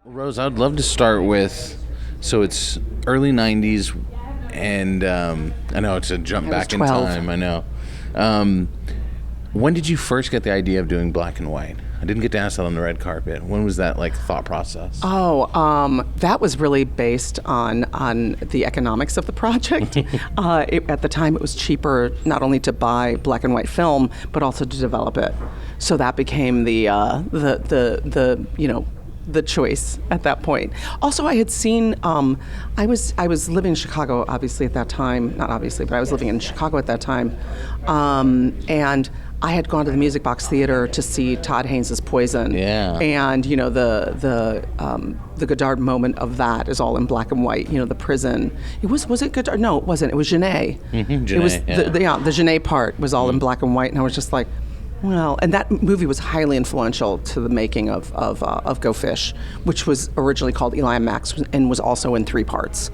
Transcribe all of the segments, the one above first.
Rose, I'd love to start with, so it's early 90s, and I know it's a jump back in 12. time, I know. When did you first get the idea of doing black and white? I didn't get to ask that on the red carpet. When was that thought process? That was really based on the economics of the project. At the time, it was cheaper not only to buy black and white film, but also to develop it. So that became the choice at that point. Also, I had seen, I was living in Chicago, obviously at that time, not obviously, but I was living in Chicago at that time, and I had gone to the Music Box Theater to see Todd Haynes' Poison. Yeah. And the Godard moment of that is all in black and white. The prison. Was it Godard? No, it wasn't. It was Genet. Mm-hmm, It was Genet, the Genet part was all in black and white, and I was just like, well, and that movie was highly influential to the making of Go Fish, which was originally called Eli and Max and was also in 3 parts.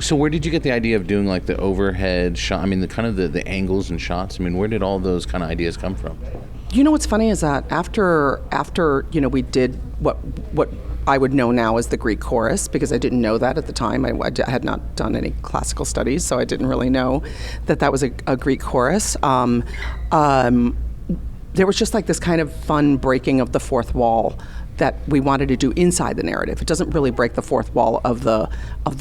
So where did you get the idea of doing the overhead shot? I mean, the angles and shots. I mean, where did all those kind of ideas come from? What's funny is that after we did what I would know now as the Greek chorus, because I didn't know that at the time. I had not done any classical studies, so I didn't really know that was a Greek chorus. There was just this kind of fun breaking of the fourth wall that we wanted to do inside the narrative. It doesn't really break the fourth wall of the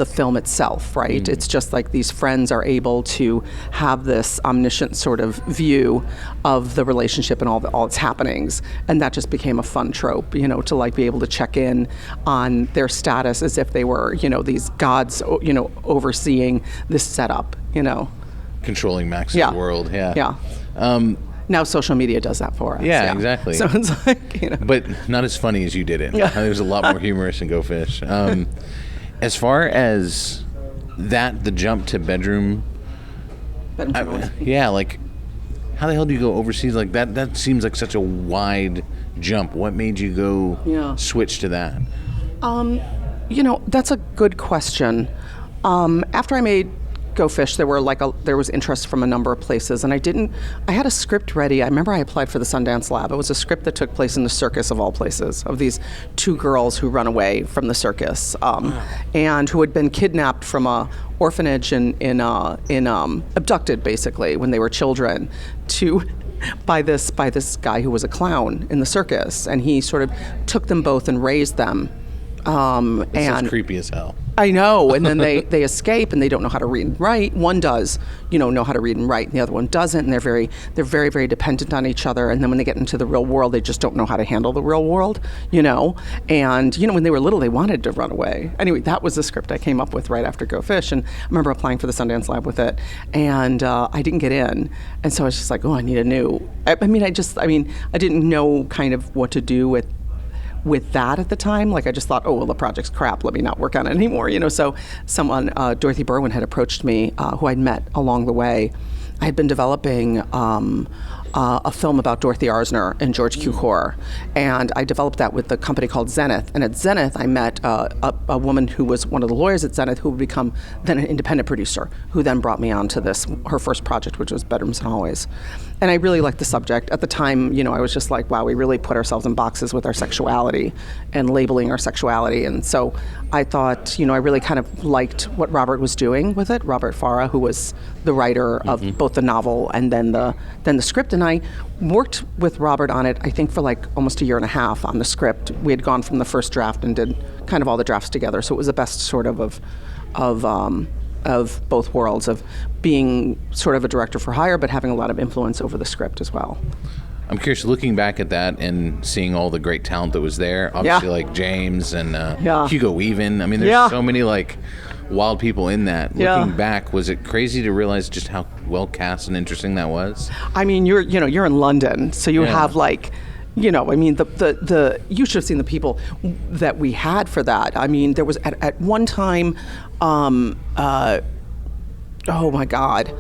film itself, right? Mm. It's just these friends are able to have this omniscient sort of view of the relationship and all its happenings, and that just became a fun trope, to be able to check in on their status as if they were, these gods, overseeing this setup, Controlling Max's world, yeah. Yeah. Now social media does that for us. Yeah, exactly. So it's But not as funny as you did it. Yeah. I think it was a lot more humorous in Go Fish. As far as the jump to bedroom. How the hell do you go overseas? That seems like such a wide jump. What made you go switch to that? That's a good question. After I made Go Fish, there was interest from a number of places, and I had a script ready. I remember I applied for the Sundance Lab. It was a script that took place in the circus of all places, of these 2 girls who run away from the circus, and who had been kidnapped from a orphanage in abducted basically when they were children by this guy who was a clown in the circus, and he sort of took them both and raised them. It's creepy as hell. I know, and then they escape and they don't know how to read and write. One does, know how to read and write, and the other one doesn't, and they're very, very dependent on each other. And then when they get into the real world, they just don't know how to handle the real world, And when they were little, they wanted to run away. Anyway, that was the script I came up with right after Go Fish, and I remember applying for the Sundance Lab with it, and I didn't get in, and so I was just like, I need a new. I didn't know kind of what to do with that at the time. I just thought, the project's crap, let me not work on it anymore, So someone, Dorothy Berwin, had approached me, who I'd met along the way. I had been developing a film about Dorothy Arzner and George Cukor, and I developed that with the company called Zenith. And at Zenith, I met a woman who was one of the lawyers at Zenith, who would become then an independent producer, who then brought me on to her first project, which was Bedrooms and Hallways. And I really liked the subject. At the time, I was just like, wow, we really put ourselves in boxes with our sexuality and labeling our sexuality. And so I thought, I really kind of liked what Robert was doing with it. Robert Farah, who was the writer of both the novel and then the script. And I worked with Robert on it, I think, for almost a year and a half on the script. We had gone from the first draft and did kind of all the drafts together. So it was the best sort of both worlds, of being sort of a director for hire, but having a lot of influence over the script as well. I'm curious, looking back at that and seeing all the great talent that was there, obviously James and Hugo Weaving. I mean, there's so many wild people in that. Looking back, was it crazy to realize just how well cast and interesting that was? I mean, you're in London, so you have you should have seen the people that we had for that. I mean, there was at one time, oh my God,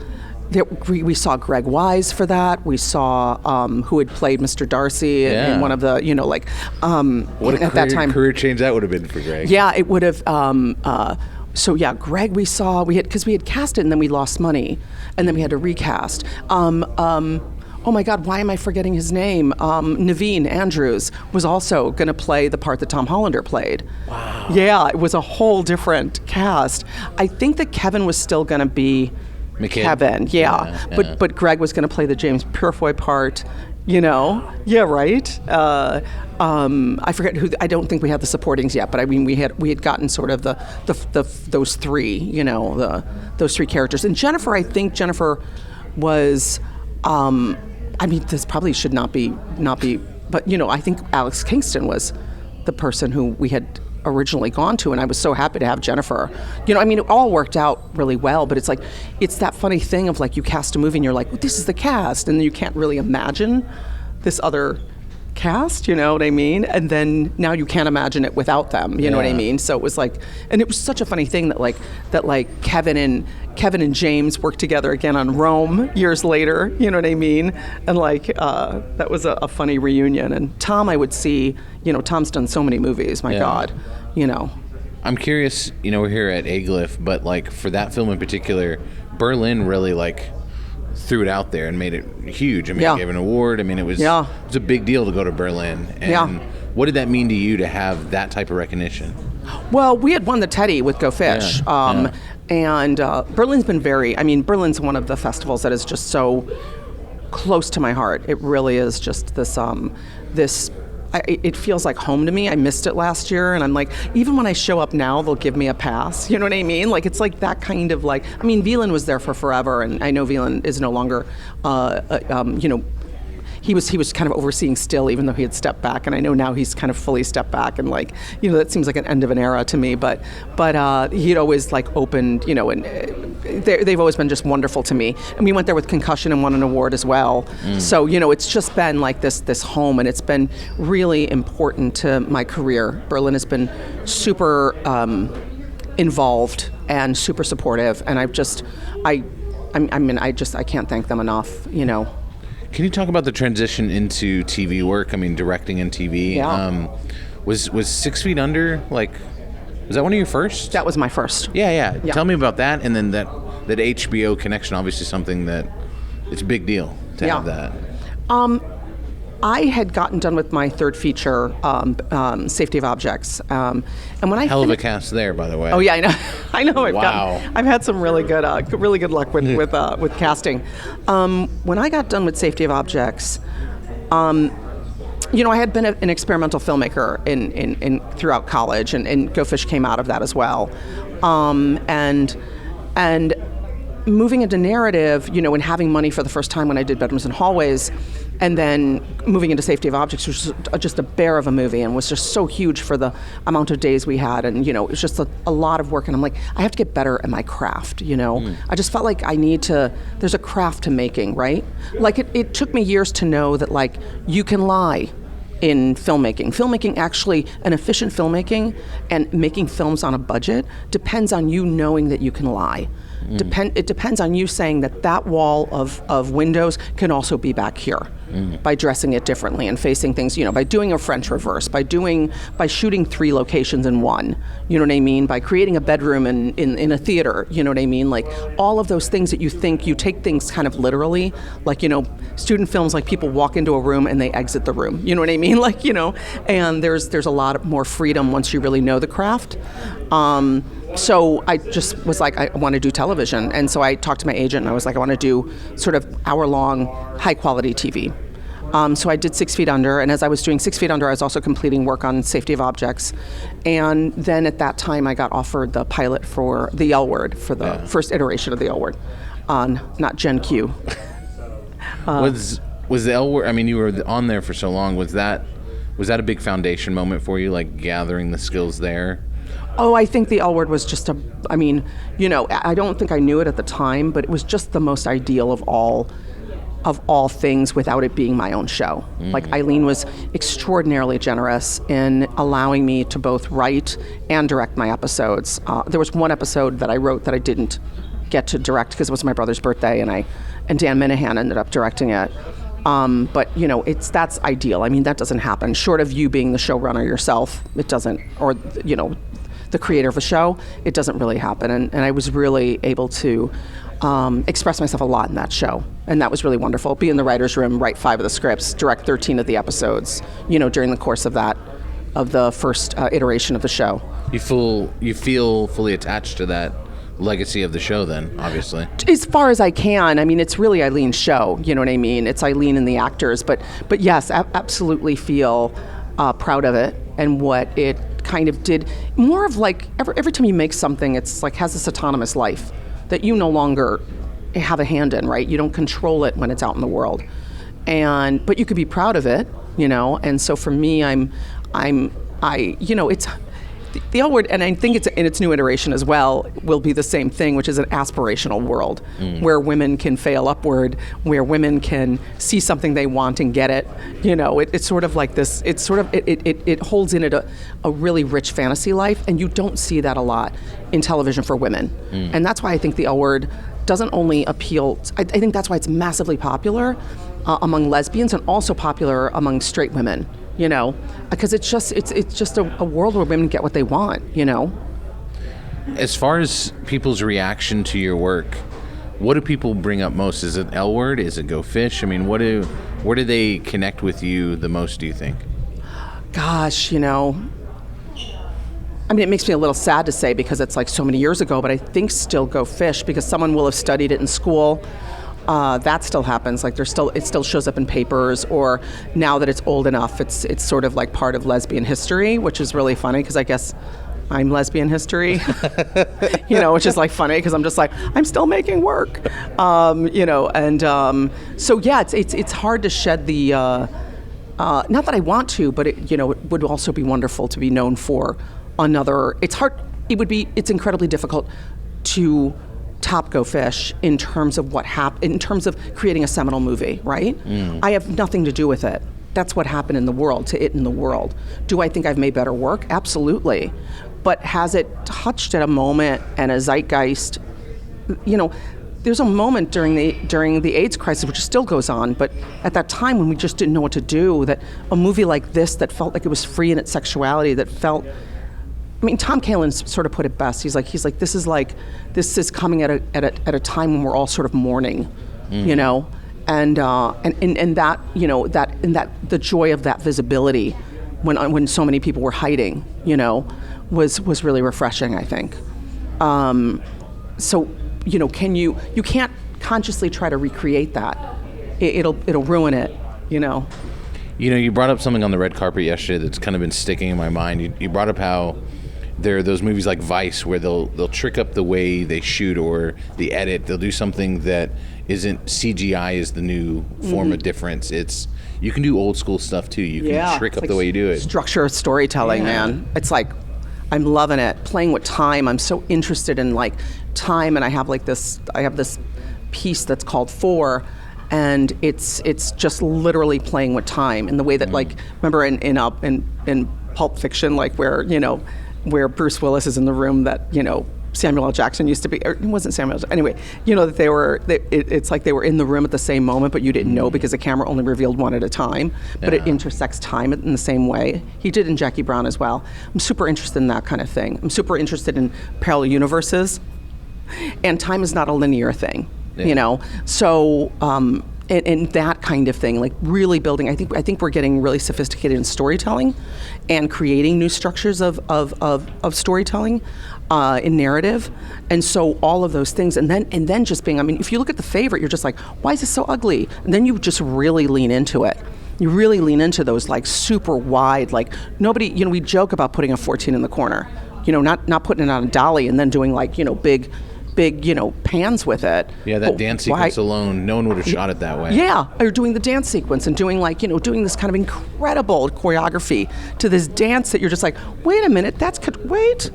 we saw Greg Wise for that. We saw who had played Mr. Darcy in one of the, what a career change that would have been for Greg. Yeah, it would have. Greg we saw, because we had cast it and then we lost money and then we had to recast. oh my God, why am I forgetting his name? Naveen Andrews was also going to play the part that Tom Hollander played. Wow. Yeah, it was a whole different cast. I think that Kevin was still going to be McKidd. Kevin, yeah. But Greg was going to play the James Purefoy part. Yeah, right. I forget who. I don't think we had the supportings yet, but I mean, we had gotten sort of those three, those three characters. And Jennifer, I think Jennifer was. I mean, this probably should not be, but I think Alex Kingston was the person who we had originally gone to, and I was so happy to have Jennifer. I mean, it all worked out really well, but it's that funny thing of like you cast a movie and you're like, well, this is the cast, and then you can't really imagine this other cast, you know what I mean? And then now you can't imagine it without them, you know what I mean? So it was like, and it was such a funny thing that Kevin and James worked together again on Rome years later, you know what I mean? And that was a funny reunion. And Tom, I would see, Tom's done so many movies, my God, I'm curious, we're here at aGLIFF, but for that film in particular, Berlin really threw it out there and made it huge. I mean, it gave an award. I mean, it was a big deal to go to Berlin. And what did that mean to you to have that type of recognition? Well, we had won the Teddy with Go Fish. And Berlin's been Berlin's one of the festivals that is just so close to my heart. It really is just it feels like home to me. I missed it last year, and I'm like, even when I show up now, they'll give me a pass. You know what I mean? It's like that kind of Wieland was there for forever, and I know Wieland is no longer, he was kind of overseeing still, even though he had stepped back, and I know now he's kind of fully stepped back, and that seems like an end of an era to me. But he'd always opened, and they've always been just wonderful to me. And we went there with Concussion and won an award as well. So it's just been this home, and it's been really important to my career. Berlin has been super involved and super supportive, and I can't thank them enough. Can you talk about the transition into TV work? I mean, directing in TV. Yeah. Was 6 Feet Under was that one of your first? That was my first. Yeah. Tell me about that, and then that HBO connection. Obviously, something that it's a big deal to have that. I had gotten done with my third feature, Safety of Objects, and when I hell of a cast there, by the way. Oh yeah, I know. I've had some really good luck with casting. When I got done with Safety of Objects, I had been an experimental filmmaker in throughout college, and Go Fish came out of that as well, and moving into narrative, and having money for the first time when I did Bedrooms and Hallways, and then moving into Safety of Objects, which was just a bear of a movie and was just so huge for the amount of days we had. And, it was just a lot of work. And I'm like, I have to get better at my craft, I just felt like there's a craft to making, right? It took me years to know that, you can lie in filmmaking. Filmmaking actually, an efficient filmmaking and making films on a budget depends on you knowing that you can lie. It depends on you saying that wall of windows can also be back here by dressing it differently and facing things, by doing a French reverse, by shooting 3 locations in one, you know what I mean? By creating a bedroom in a theater, you know what I mean? All of those things that you take things kind of literally, student films, people walk into a room and they exit the room, you know what I mean? And there's a lot more freedom once you really know the craft. So I just was like, I want to do television. And so I talked to my agent and I was like, I want to do sort of hour-long, high-quality TV. So I did 6 Feet Under, and as I was doing 6 Feet Under, I was also completing work on Safety of Objects. And then at that time, I got offered the pilot for the L Word, for the first iteration of the L Word, on not Gen Q. Was the L Word, I mean, you were on there for so long, was that a big foundation moment for you, gathering the skills there? Oh, I think the L Word was just I don't think I knew it at the time, but it was just the most ideal of all things without it being my own show. Eileen was extraordinarily generous in allowing me to both write and direct my episodes. There was one episode that I wrote that I didn't get to direct because it was my brother's birthday, and Dan Minahan ended up directing it. But that's ideal. I mean, that doesn't happen. Short of you being the showrunner yourself, it doesn't. Or the the creator of a show, it doesn't really happen. And I was really able to express myself a lot in that show. And that was really wonderful. Be in the writer's room, write 5 of the scripts, direct 13 of the episodes, during the course of the first iteration of the show. You feel fully attached to that legacy of the show then, obviously. As far as I can. I mean, it's really Eileen's show, you know what I mean? It's Eileen and the actors, but yes, absolutely feel proud of it and what it kind of did. More of like, every time you make something, it's like has this autonomous life that you no longer have a hand in, right? You don't control it when it's out in the world. But you could be proud of it, and so for me, it's the L Word, and I think it's in its new iteration as well, will be the same thing, which is an aspirational world where women can fail upward, where women can see something they want and get it. It's sort of like this. It's sort of it holds in it a really rich fantasy life, and you don't see that a lot in television for women. And that's why I think the L Word doesn't only appeal. I think that's why it's massively popular among lesbians and also popular among straight women. Because it's just a world where women get what they want. As far as people's reaction to your work, what do people bring up most? Is it L Word? Is it Go Fish? I mean, where do they connect with you the most, do you think? Gosh, I mean, it makes me a little sad to say because it's like so many years ago, but I think still Go Fish because someone will have studied it in school. That still happens. Like it still shows up in papers, or now that it's old enough, it's sort of like part of lesbian history, which is really funny because I guess I'm lesbian history, which is like funny because I'm just like I'm still making work, so yeah, it's hard to shed the. Not that I want to, but it would also be wonderful to be known for another. It's hard. It's incredibly difficult to top Go Fish in terms of what happened, in terms of creating a seminal movie, right? I have nothing to do with it. That's what happened in the world, to it in the world. Do I think I've made better work? Absolutely. But has it touched at a moment and a zeitgeist? There's a moment during the AIDS crisis, which still goes on, but at that time when we just didn't know what to do, that a movie like this that felt like it was free in its sexuality, that felt, I mean, Tom Kalin sort of put it best. He's like, this is coming at a time when we're all sort of mourning, and that the joy of that visibility when so many people were hiding, was really refreshing, I think. So, you can't consciously try to recreate that. It'll ruin it, You brought up something on the red carpet yesterday that's kind of been sticking in my mind. You brought up how there are those movies like Vice where they'll trick up the way they shoot or the edit. They'll do something that isn't CGI is the new form of difference. You can do old school stuff too. You can trick up like the way you do it. Structure storytelling, man. It's like I'm loving it. Playing with time. I'm so interested in like time, and I have this piece that's called 4. And it's just literally playing with time in the way that like remember in Pulp Fiction, like where Bruce Willis is in the room that Samuel L. Jackson used to be, or it wasn't Samuel L. Jackson. Anyway, that it's like they were in the room at the same moment, but you didn't know because the camera only revealed one at a time. But it intersects time in the same way. He did in Jackie Brown as well. I'm super interested in that kind of thing. I'm super interested in parallel universes, and time is not a linear thing. So and that kind of thing, like really building. I think we're getting really sophisticated in storytelling, and creating new structures of storytelling, in narrative, and so all of those things, and then just being. I mean, if you look at The Favorite, you're just like, why is this so ugly? And then you just really lean into it. You really lean into those like super wide, like nobody. We joke about putting a 14 in the corner. Not putting it on a dolly and then doing like big pans with it. Yeah, that dance sequence alone, no one would have shot it that way. Yeah, or doing the dance sequence and doing doing this kind of incredible choreography to this dance that you're just like, wait a minute, wait.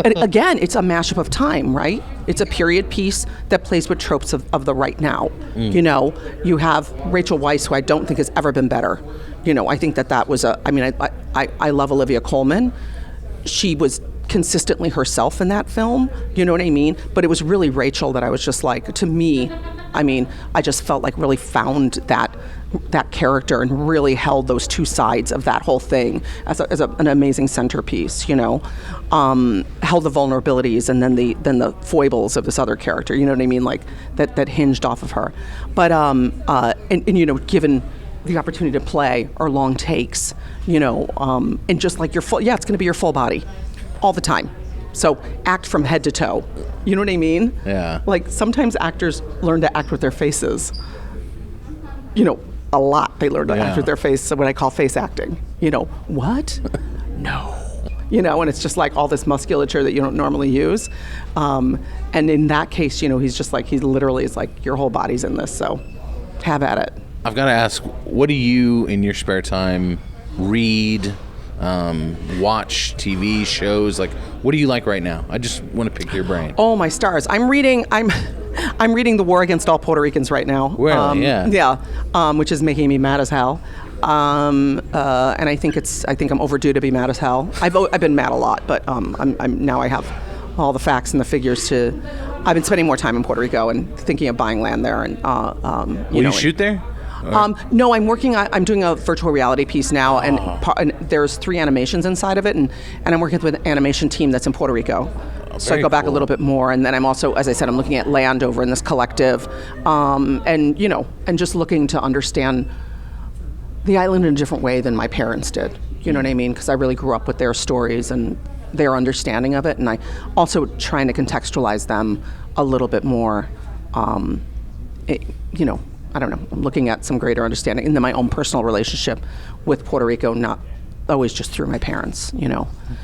And again, it's a mashup of time, right? It's a period piece that plays with tropes of the right now. You have Rachel Weisz, who I don't think has ever been better. I think that was I love Olivia Colman. She was consistently herself in that film, you know what I mean? But it was really Rachel that I was just like, to me, I mean, I just felt like really found that character and really held those two sides of that whole thing as an amazing centerpiece, held the vulnerabilities and then the foibles of this other character, you know what I mean, like that hinged off of her. But and given the opportunity to play or long takes, and just like it's going to be your full body all the time. So act from head to toe. You know what I mean? Yeah. Like sometimes actors learn to act with their faces. A lot they learn to act with their face. So what I call face acting. What? No. And it's just like all this musculature that you don't normally use. And in that case, he's just like, he literally is like, your whole body's in this. So have at it. I've got to ask, what do you in your spare time read? Watch TV shows? Like, what do you like right now? I just want to pick your brain. Oh my stars! I'm reading The War Against All Puerto Ricans right now. Really? Yeah. Which is making me mad as hell. And I think I'm overdue to be mad as hell. I've been mad a lot, but I'm now I have all the facts and the figures to. I've been spending more time in Puerto Rico and thinking of buying land there. And will you shoot there? No, I'm doing a virtual reality piece now, and there's 3 animations inside of it, and I'm working with an animation team that's in Puerto Rico. So I go back a little bit more, and then I'm also, as I said, I'm looking at land over in this collective, and just looking to understand the island in a different way than my parents did. You know what I mean? Because I really grew up with their stories and their understanding of it, and I also trying to contextualize them a little bit more. I don't know, I'm looking at some greater understanding, and then my own personal relationship with Puerto Rico, not always just through my parents,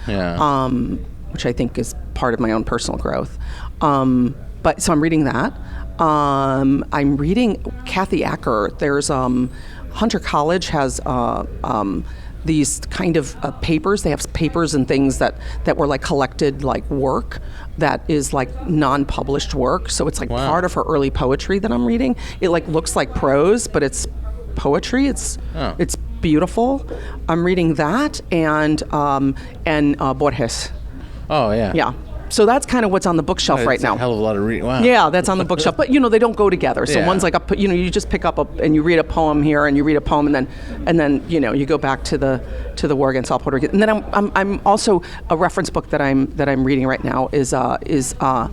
Yeah. Which I think is part of my own personal growth. But so I'm reading that. I'm reading Kathy Acker. There's Hunter College has these kind of papers. They have papers and things that were like collected like work that is like non-published work. So it's like part of her early poetry that I'm reading. It like looks like prose, but it's poetry. It's beautiful. I'm reading that and Borges. Oh yeah. Yeah. So that's kind of what's on the bookshelf right now. A hell of a lot of reading. Wow. Yeah, that's on the bookshelf. But they don't go together. So one's like you just pick up and you read a poem here and you read a poem and then you go back to the War Against All Puerto Rican. And then I'm also a reference book that I'm reading right now is the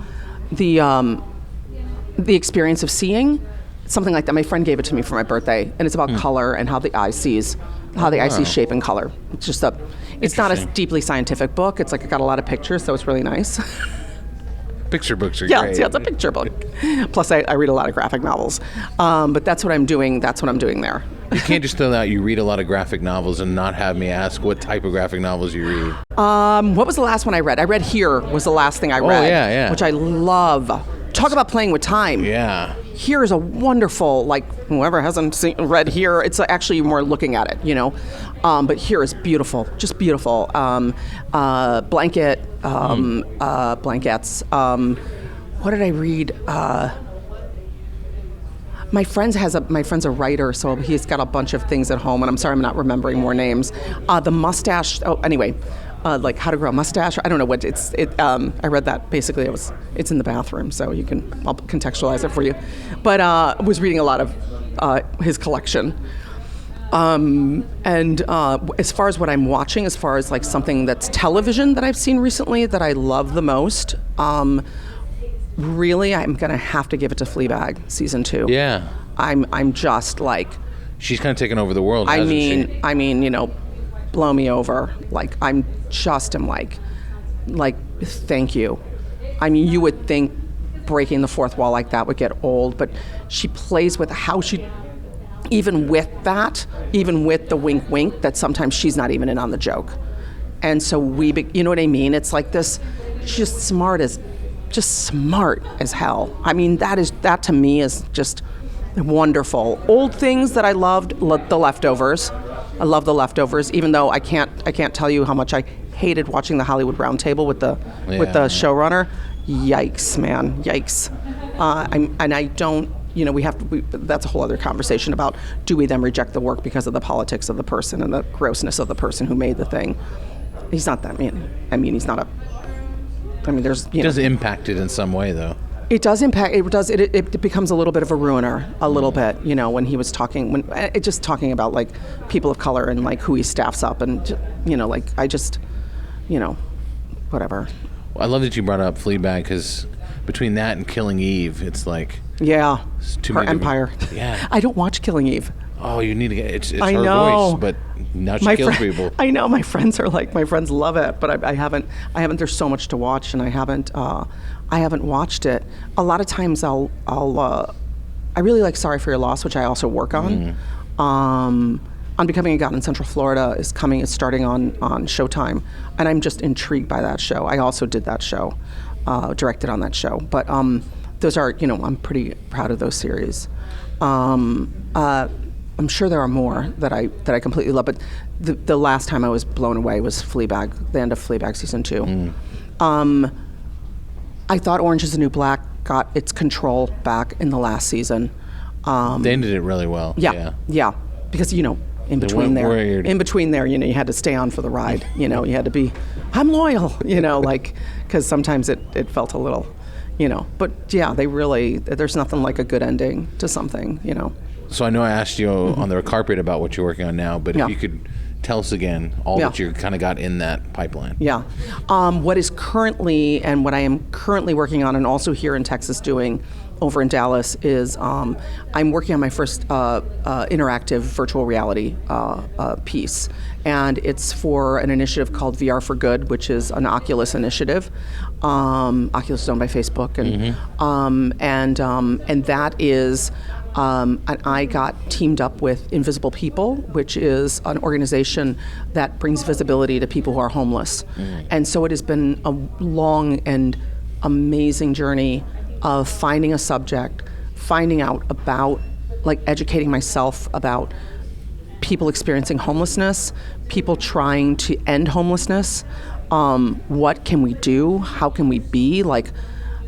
Experience of Seeing, something like that. My friend gave it to me for my birthday, and it's about color and how the eye sees shape and color. It's just it's not a deeply scientific book. It's like it got a lot of pictures, so it's really nice. Picture books are great. great. Yeah, it's a picture book. Plus, I read a lot of graphic novels. But that's what I'm doing. That's what I'm doing there. You can't just throw out you read a lot of graphic novels and not have me ask what type of graphic novels you read. What was the last one I read? I read Here was the last thing I read. Oh, yeah. Which I love. Talk about playing with time. Yeah. Here is a wonderful, like, whoever hasn't read Here, it's actually more looking at it, But Here is beautiful, just beautiful. Blankets. What did I read? My friend's a writer, so he's got a bunch of things at home, and I'm sorry I'm not remembering more names. The mustache. Oh, anyway. Like How to Grow a Mustache. I don't know what I read that. Basically, it's in the bathroom, so I'll contextualize it for you. But I was reading a lot of his collection. And as far as what I'm watching, as far as like something that's television that I've seen recently that I love the most, really, I'm gonna have to give it to Fleabag season 2. Yeah. I'm just like. She's kind of taken over the world, hasn't she? I mean, blow me over. Like I'm like, thank you. I mean, you would think breaking the fourth wall like that would get old, but she plays with how she, even with the wink, that sometimes she's not even in on the joke. And so you know what I mean? It's like this, she's just smart as hell. I mean, that to me is just wonderful. Old things that I loved, The Leftovers. I love The Leftovers, even though I can't tell you how much I hated watching the Hollywood Roundtable with the showrunner. Yikes, man, yikes. I don't. That's a whole other conversation about do we then reject the work because of the politics of the person and the grossness of the person who made the thing. He's not that man. I mean, he's not a. I mean, there's. He does impact it in some way, though. It does impact. It does. It becomes a little bit of a ruiner, a little bit. You know, when he was talking, just talking about like people of color and like who he staffs up, and you know, like I just, you know, whatever. Well, I love that you brought up Fleabag, because between that and Killing Eve, it's like yeah, too her many empire. Yeah, I don't watch Killing Eve. Oh, you need to get it's I her know. voice, but now she kills people. I know my friends love it, but I haven't. There's so much to watch, and I haven't watched it. A lot of times I really like Sorry for Your Loss, which I also work on. Unbecoming a God in Central Florida is starting on Showtime, and I'm just intrigued by that show. I also did that show, directed on that show, but those are, you know, I'm pretty proud of those series. I'm sure there are more that I completely love, but the last time I was blown away was Fleabag, the end of Fleabag season 2. I thought Orange is the New Black got its control back in the last season. They ended it really well. Yeah, because you know, in between there, you know, you had to stay on for the ride. You know, you had to be, I'm loyal. You know, like, because sometimes it felt a little, you know. But yeah, there's nothing like a good ending to something. You know. So I know I asked you on the carpet about what you're working on now, but if you could tell us again all that you kind of got in that pipeline. Yeah. What is currently, and what I am currently working on, and also here in Texas doing over in Dallas, is I'm working on my first interactive virtual reality piece. And it's for an initiative called VR for Good, which is an Oculus initiative. Oculus is owned by Facebook. And that is... and I got teamed up with Invisible People, which is an organization that brings visibility to people who are homeless. And so it has been a long and amazing journey of finding a subject, finding out about, like, educating myself about people experiencing homelessness, people trying to end homelessness. What can we do? How can we be? Like,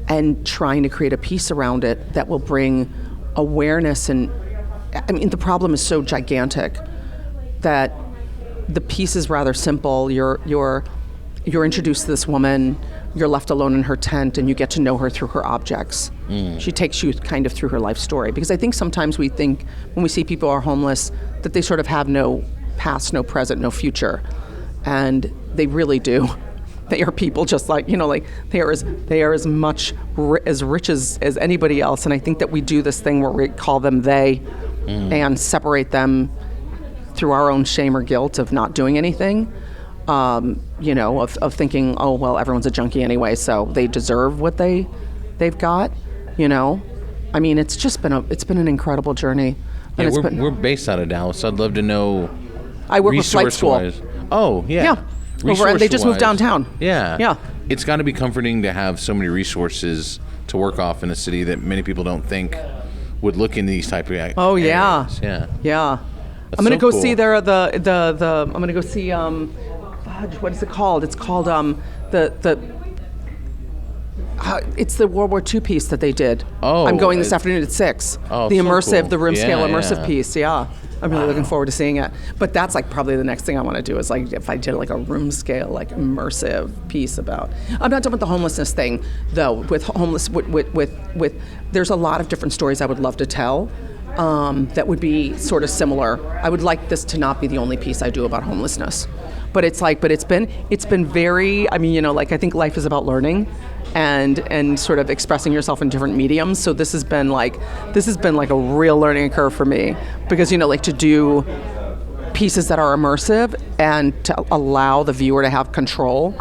and trying to create a piece around it that will bring awareness. And I mean, the problem is so gigantic that the piece is rather simple. You're introduced to this woman, you're left alone in her tent, and you get to know her through her objects. She takes you kind of through her life story, because I think sometimes we think when we see people are homeless that they sort of have no past, no present, no future, and they really do. They are people just like, you know, like they are as much as rich as anybody else. And I think that we do this thing where we call them they and separate them through our own shame or guilt of not doing anything. You know, of thinking, oh, well, everyone's a junkie anyway, so they deserve what they've got, you know. I mean, it's been an incredible journey. And yeah, we're based out of Dallas, so I'd love to know. I work with Flight School. Oh, yeah. Yeah. And they just moved downtown. Yeah. It's got to be comforting to have so many resources to work off in a city that many people don't think would look into these type of areas. Oh, yeah. Yeah. I'm going to go see I'm going to go see, what is it called? It's called, it's the World War II piece that they did. Oh. I'm going this afternoon at 6. Oh, the so immersive, cool. the room scale immersive Yeah. piece, yeah. I'm really looking forward to seeing it. But that's like probably the next thing I want to do is like if I did like a room scale, like immersive piece about. I'm not done with the homelessness thing though. With there's a lot of different stories I would love to tell that would be sort of similar. I would like this to not be the only piece I do about homelessness. But it's been very, I mean, you know, like I think life is about learning and sort of expressing yourself in different mediums. So this has been like a real learning curve for me, because, you know, like to do pieces that are immersive and to allow the viewer to have control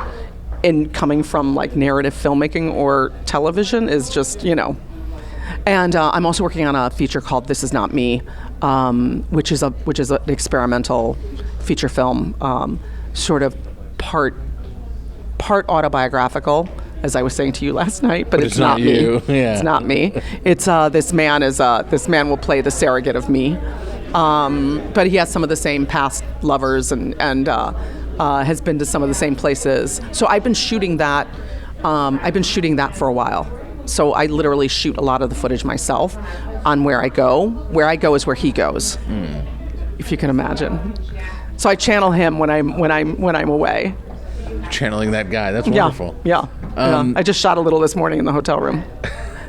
in coming from like narrative filmmaking or television is just, you know. And I'm also working on a feature called This Is Not Me, which is an experimental feature film, sort of part autobiographical, as I was saying to you last night, but it's not me. Yeah. It's not me. It's this man will play the surrogate of me, but he has some of the same past lovers and has been to some of the same places. So I've been shooting that. I've been shooting that for a while. So I literally shoot a lot of the footage myself on where I go. Where I go is where he goes, if you can imagine. So I channel him when I'm away. Channeling that guy. That's wonderful. Yeah. I just shot a little this morning in the hotel room.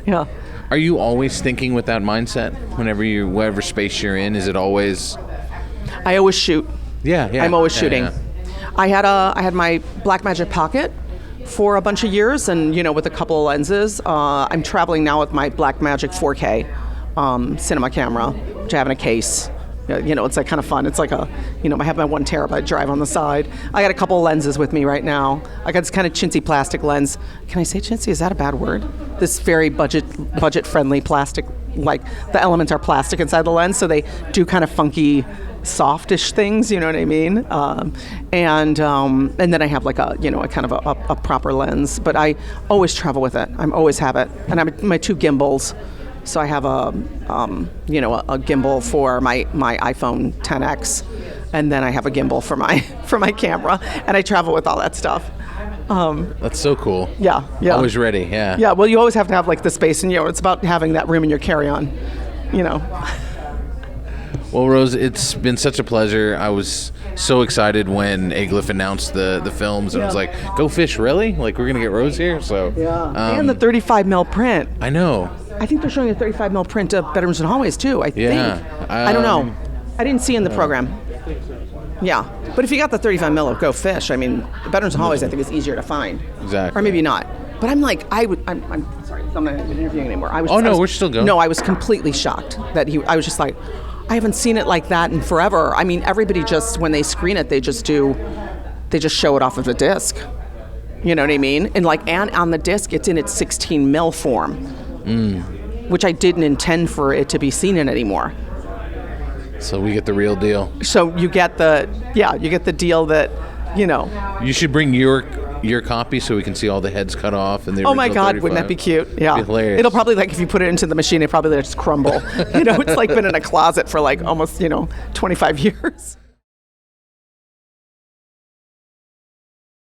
Yeah. Are you always thinking with that mindset whatever space you're in? Is it always? I always shoot. Yeah. I'm always shooting. Yeah. I had my Blackmagic Pocket for a bunch of years, and with a couple of lenses. I'm traveling now with my Blackmagic 4K cinema camera, which I have in a case. It's like kind of fun. It's like I have my 1 terabyte drive on the side. I got a couple of lenses with me right now. I got this kind of chintzy plastic lens. Can I say chintzy? Is that a bad word? This very budget friendly plastic, like the elements are plastic inside the lens, so they do kind of funky, softish things. You know what I mean? And then I have like a kind of a proper lens. But I always travel with it. I always have it, and I have my 2 gimbals. So I have a gimbal for my iPhone 10X, and then I have a gimbal for my camera, and I travel with all that stuff. That's so cool. Yeah. Always ready. Yeah. Yeah. Well, you always have to have like the space, and it's about having that room in your carry-on. Well, Rose, it's been such a pleasure. I was so excited when aGLIFF announced the films, and it was like, "Go Fish, really? Like we're gonna get Rose here?" So and the 35 mil print. I know. I think they're showing a 35 mil print of Bedrooms and Hallways too. I think. I don't know. I didn't see in the program. Yeah, but if you got the 35 mil of Go Fish, I mean, the Bedrooms and Hallways I think is easier to find. Exactly. Or maybe not. But I'm like, I'm sorry, I'm not interviewing anymore. We're still going. No, I was completely shocked that I was just like, I haven't seen it like that in forever. I mean, everybody just, when they screen it, they just show it off of the disc. You know what I mean? And on the disc, it's in its 16 mil form, which I didn't intend for it to be seen in anymore. So we get the real deal. So you get the deal that, You should bring your copy so we can see all the heads cut off and the oh my original God, 35. wouldn't that be cute? Yeah. It'd be hilarious. It'll probably, like, if you put it into the machine, it probably just crumble. It's like been in a closet for like almost, 25 years.